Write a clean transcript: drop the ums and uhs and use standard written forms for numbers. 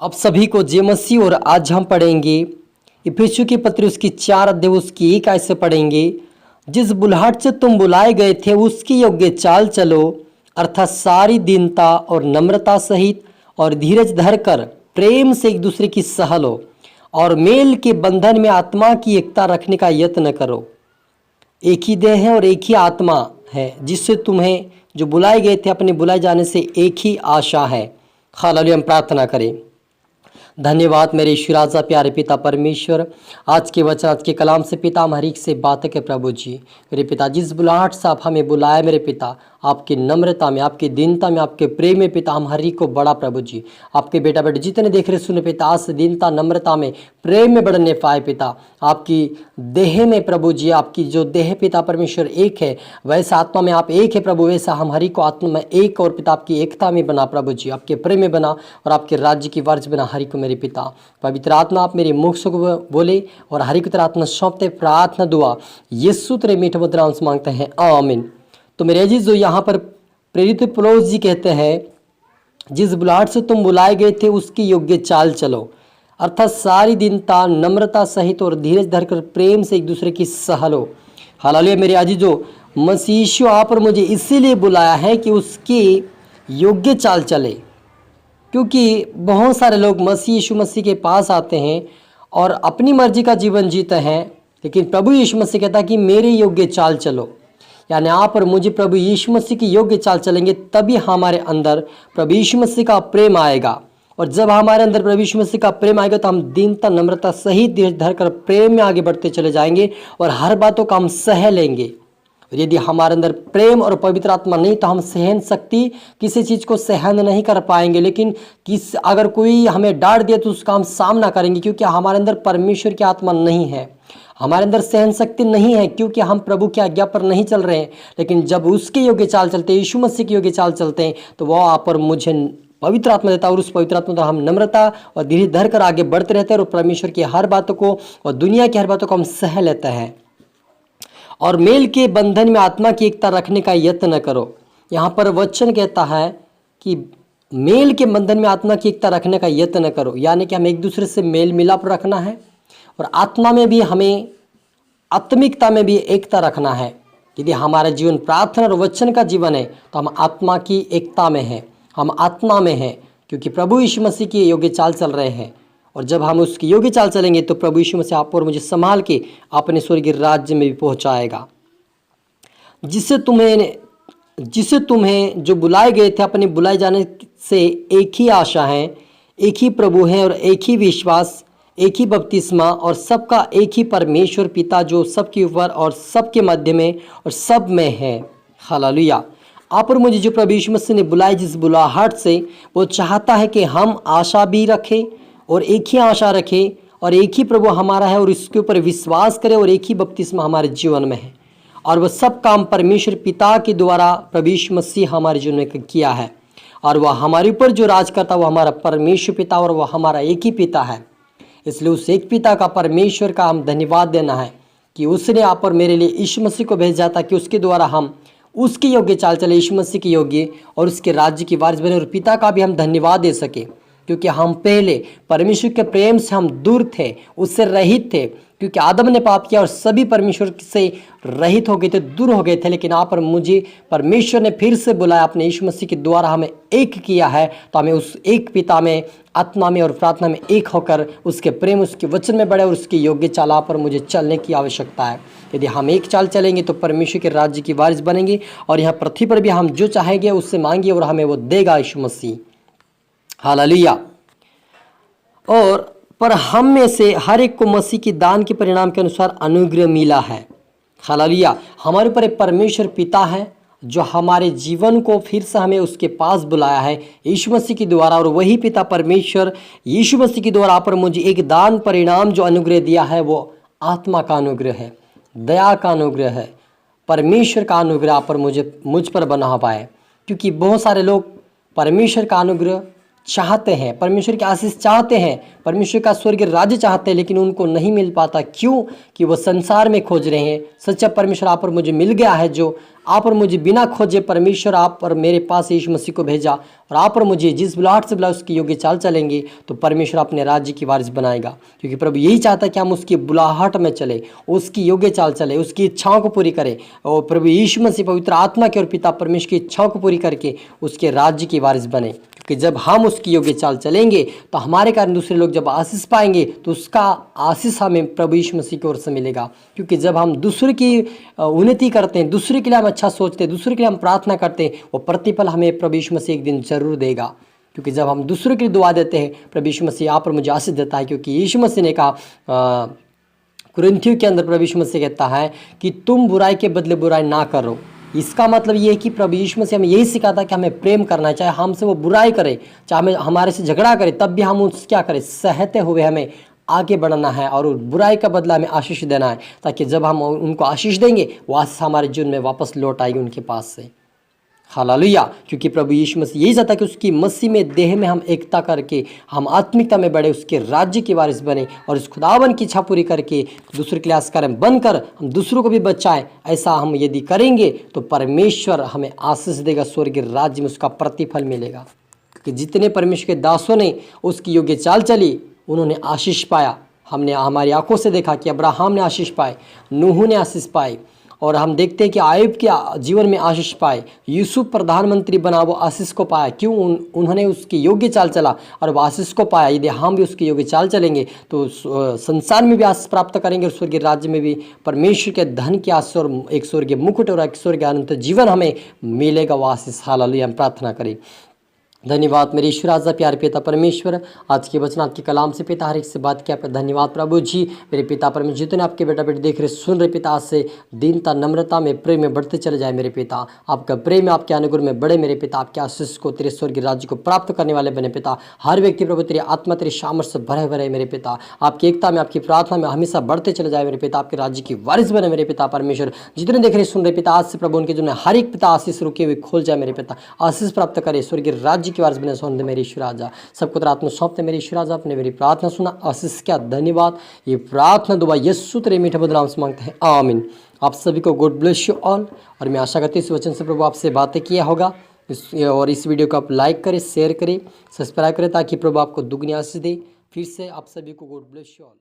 आप सभी को जय मसीह। और आज हम पढ़ेंगे इफिसियों की पत्री उसकी 4 अध्याय उसकी 1 आयत से पढ़ेंगे। जिस बुलाहट से तुम बुलाए गए थे उसकी योग्य चाल चलो, अर्थात सारी दीनता और नम्रता सहित और धीरज धरकर प्रेम से एक दूसरे की सह लो और मेल के बंधन में आत्मा की एकता रखने का यत्न करो। एक ही देह है और एक ही आत्मा है, जिससे तुम्हें जो बुलाए गए थे अपने बुलाए जाने से एक ही आशा है। हालेलुया। हम प्रार्थना करें। धन्यवाद मेरे ईश्वर राजा प्यारे पिता परमेश्वर, आज के वचन आज के कलाम से पिता हम हर एक से बातें के प्रभु जी। मेरे पिता जिस बुलाहट से आप हमें बुलाए मेरे पिता, आपकी नम्रता में, आपकी दीनता में, आपके प्रेम में पिता हम हर एक को बड़ा प्रभु जी। आपके बेटा बेटे जितने देख रहे सुने पिता, आज से दीनता नम्रता में प्रेम में बढ़ने पाए पिता। आपकी देह में प्रभु जी, आपकी जो देह पिता परमेश्वर एक है, वैसे आत्मा में आप एक है प्रभु, वैसा हम हरि को आत्मा में एक और पिता आपकी एकता में बना प्रभु जी, आपके प्रेम में बना और आपके राज्य की वारिस बना हरि को मेरे पिता। पवित्र आत्मा आप मेरे मुख से बोले और हरि की आत्मा सौंपते प्रार्थना दुआ यीशु तेरे मीठे मधुर नाम से मांगते हैं, आमीन। तो मेरे अजीज, जो यहाँ पर प्रेरित पौलुस जी कहते हैं, जिस बुलाहट से तुम बुलाए गए थे उसकी योग्य चाल चलो, अर्थात सारी दीनता नम्रता सहित और धीरज धरकर प्रेम से एक दूसरे की सह लो। हालेलुया। मेरे अजीजों, मसीह यीशु आप पर मुझे इसीलिए बुलाया है कि उसकी योग्य चाल चले, क्योंकि बहुत सारे लोग मसीह यीशु मसीह के पास आते हैं और अपनी मर्जी का जीवन जीते हैं, लेकिन प्रभु यीशु मसीह कहता है कि मेरे योग्य चाल चलो। यानी आप और मुझे प्रभु यीशु मसीह की योग्य चाल चलेंगे, तभी हमारे अंदर प्रभु यीशु मसीह का प्रेम आएगा। और जब हमारे अंदर प्रभु यीशु मसीह का प्रेम आएगा तो हम दीनता नम्रता सहित धीरज धरकर प्रेम में आगे बढ़ते चले जाएंगे और हर बातों का हम सह लेंगे। और यदि हमारे अंदर प्रेम और पवित्र आत्मा नहीं तो हम सहन शक्ति किसी चीज़ को सहन नहीं कर पाएंगे। लेकिन अगर कोई हमें डांट दिया तो उसका हम सामना करेंगे, क्योंकि हमारे अंदर परमेश्वर की आत्मा नहीं है, हमारे अंदर सहन शक्ति नहीं है, क्योंकि हम प्रभु की आज्ञा पर नहीं चल रहे हैं। लेकिन जब उसके योग्य चाल चलते हैं, यीशु मसीह की योग्य चाल चलते हैं, तो वह आप और मुझे पवित्र आत्मा देता है और उस पवित्र आत्मा द्वारा हम नम्रता और धीरे धर कर आगे बढ़ते रहते हैं और परमेश्वर की हर बातों को और दुनिया की हर बातों को हम सह लेते हैं। और मेल के बंधन में आत्मा की एकता रखने का यत्न करो। यहाँ पर वचन कहता है कि मेल के बंधन में आत्मा की एकता रखने का यत्न करो, यानी कि हमें एक दूसरे से मेल मिलाप रखना है और आत्मा में भी हमें आत्मिकता में भी एकता रखना है। यदि हमारा जीवन प्रार्थना और वचन का जीवन है तो हम आत्मा की एकता में हैं, हम आत्मा में हैं, क्योंकि प्रभु यीशु मसीह की योग्य चाल चल रहे हैं। और जब हम उसकी योग्य चाल चलेंगे तो प्रभु यीशु मसीह आप और मुझे संभाल के अपने स्वर्गीय राज्य में भी पहुंचाएगा। जिससे तुम्हें जो बुलाए गए थे अपने बुलाए जाने से एक ही आशा है, एक ही प्रभु है और एक ही विश्वास, एक ही बपतिस्मा और सबका एक ही परमेश्वर पिता, जो सबके ऊपर और सबके मध्य में और सब में है। हालेलुया। आप और मुझे जो प्रभु यीशु मसीह ने बुलाए, जिस बुलाहट से, वो चाहता है कि हम आशा भी रखें और एक ही आशा रखें और एक ही प्रभु हमारा है और इसके ऊपर विश्वास करें और एक ही बपतिस्मा हमारे जीवन में है। और वह सब काम परमेश्वर पिता के द्वारा प्रभु यीशु मसीह हमारे जीवन में किया है। और वह हमारे ऊपर जो राज करता है वो हमारा परमेश्वर पिता और वह हमारा एक ही पिता है। इसलिए उस एक पिता का, परमेश्वर का हम धन्यवाद देना है कि उसने आप और मेरे लिए यीशु मसीह को भेजा था कि उसके द्वारा हम उसके योग्य चाल चले, यीशु मसीह के योग्य और उसके राज्य की वारिस बने। और पिता का भी हम धन्यवाद दे सके, क्योंकि हम पहले परमेश्वर के प्रेम से हम दूर थे, उससे रहित थे, क्योंकि आदम ने पाप किया और सभी परमेश्वर से रहित हो गए थे, दूर हो गए थे। लेकिन आप और मुझे परमेश्वर ने फिर से बुलाया, अपने यीशु मसीह के द्वारा हमें एक किया है। तो हमें उस एक पिता में, आत्मा में और प्रार्थना में एक होकर उसके प्रेम, उसके वचन में बढ़े और उसकी योग्य चाल पर मुझे चलने की आवश्यकता है। यदि हम एक चाल चलेंगे तो परमेश्वर के राज्य की वारिस बनेंगे और यहाँ पृथ्वी पर भी हम जो चाहेंगे उससे मांगिए और हमें वो देगा यीशु मसीह। हालेलुया। और पर हम में से हर एक को मसीह की दान के परिणाम के अनुसार अनुग्रह मिला है। हालेलुया। हमारे ऊपर एक परमेश्वर पिता है जो हमारे जीवन को फिर से हमें उसके पास बुलाया है यीशु मसीह के द्वारा। और वही पिता परमेश्वर यीशु मसीह के द्वारा पर मुझे एक दान परिणाम जो अनुग्रह दिया है वो आत्मा का अनुग्रह है, दया का अनुग्रह है, परमेश्वर का अनुग्रह पर मुझ पर बना हुआ है। क्योंकि बहुत सारे लोग परमेश्वर का अनुग्रह चाहते हैं, परमेश्वर की आशीष चाहते हैं, परमेश्वर का स्वर्गीय राज्य चाहते हैं, लेकिन उनको नहीं मिल पाता। क्यों? कि वो संसार में खोज रहे हैं। सच्चा परमेश्वर आप और मुझे मिल गया है, जो आप और मुझे बिना खोजे परमेश्वर आप और मेरे पास यीशु मसीह को भेजा, और आप और मुझे जिस बुलाहट से बुला उसकी योग्य चाल चलेंगे तो परमेश्वर अपने राज्य की वारिस बनाएगा। क्योंकि प्रभु यही चाहता है कि हम उसकी बुलाहट में चले, उसकी योग्य चाल चले, उसकी इच्छाओं को पूरी करें। और प्रभु यीशु मसीह पवित्र आत्मा के और पिता परमेश्वर की इच्छाओं को पूरी करके उसके राज्य की वारिस बने। क्योंकि जब हम उसकी योग्य चाल चलेंगे तो हमारे कारण दूसरे लोग जब आशीष पाएंगे तो उसका आशीष हमें प्रभु यीशु मसीह की ओर से मिलेगा। क्योंकि जब हम दूसरे की उन्नति करते हैं, दूसरे के लिए हम अच्छा सोचते हैं, दूसरे के लिए हम प्रार्थना करते हैं, वो प्रतिफल हमें प्रभु यीशु मसीह एक दिन जरूर देगा। क्योंकि जब हम दूसरे के लिए दुआ देते हैं, प्रभु यीशु मसीह आप और मुझे आशीष देता है। क्योंकि यीशु मसीह ने कहा कुरिन्थियों के अंदर, प्रभु यीशु मसीह कहता है कि तुम बुराई के बदले बुराई ना करो। इसका मतलब ये है कि प्रभु यीशु मसीह हमें यही सिखाता है कि हमें प्रेम करना है। चाहे हमसे वो बुराई करे, चाहे हमारे से झगड़ा करे, तब भी हम उस क्या करें, सहते हुए हमें आगे बढ़ना है और बुराई का बदला हमें आशीष देना है। ताकि जब हम उनको आशीष देंगे वो आशीष हमारे जीवन में वापस लौट आएगी उनके पास से। हालेलुया। क्योंकि प्रभु यीशु मसीह यही चाहता है कि उसकी मसीह में देह में हम एकता करके हम आत्मिकता में बढ़े, उसके राज्य के वारिस बने और उस खुदावन की इच्छा पूरी करके दूसरे के लिए आस्कार बनकर हम दूसरों को भी बचाएं। ऐसा हम यदि करेंगे तो परमेश्वर हमें आशीष देगा, स्वर्गीय राज्य में उसका प्रतिफल मिलेगा। क्योंकि जितने परमेश्वर के दासों ने उसकी योग्य चाल चली उन्होंने आशीष पाया। हमने हमारी आंखों से देखा कि अब्राहम ने आशीष पाए, नूह ने आशीष पाए, और हम देखते हैं कि आयुब के जीवन में आशीष पाए। यूसुफ प्रधानमंत्री बना, वो आशीष को पाया। क्यों? उन्होंने उसकी योग्य चाल चला और वो आशीष को पाया। यदि हम भी उसकी योग्य चाल चलेंगे तो संसार में भी आशीष प्राप्त करेंगे और स्वर्गीय राज्य में भी परमेश्वर के धन की आशीष और एक स्वर्गीय मुकुट और एक स्वर्गीय अनंत जीवन हमें मिलेगा। वो आशीष हालेलुया। हम प्रार्थना करें। धन्यवाद मेरे ईश्वर आजा प्यारे पिता परमेश्वर, आज के वचन आपके कलाम से पिता हर एक से बात किया। धन्यवाद प्रभु जी। मेरे पिता परमेश्वर जितने आपके बेटा बेटे देख रहे सुन रहे पिता, आज से दीनता नम्रता में प्रेम में बढ़ते चले जाए मेरे पिता। आपका प्रेम आपके अनुग्रह में बढ़े मेरे पिता। आपके आशीष को तेरे स्वर्गीय राज्य को प्राप्त करने वाले बने पिता। हर व्यक्ति प्रभु तेरी आत्मा तेरे सामर्थ्य से भरे भरे मेरे पिता। आपकी एकता में आपकी प्रार्थना में हमेशा बढ़ते चले जाए मेरे पिता। आपके राज्य की वारिस बने मेरे पिता परमेश्वर। जितने देख रहे सुन रहे पिता, आज से प्रभु उनके जीवन में हर एक पिता आशीष रुके हुए खोल जाए मेरे पिता। आशीष प्राप्त करे, स्वर्गीय राज्य की वारिस बने सौंदे मेरे ईश्वर आजा। सबको तेरा आत्मा सौंपते मेरे ईश्वर आजा। अपने मेरी प्रार्थना सुना, आशीष क्या धन्यवाद। ये प्रार्थना दुआ यीशु तेरे मीठे मधुर नाम से मांगते हैं, आमीन। आप सभी को गॉड ब्लेस यू ऑल। और मैं आशा करती हूँ इस वचन से प्रभु आपसे बातें किया होगा। और इस वीडियो को आप लाइक करें, शेयर करें, सब्सक्राइब करें, ताकि प्रभु आपको दुगनी आशीष दे। फिर से आप सभी को गॉड ब्लेस यू ऑल।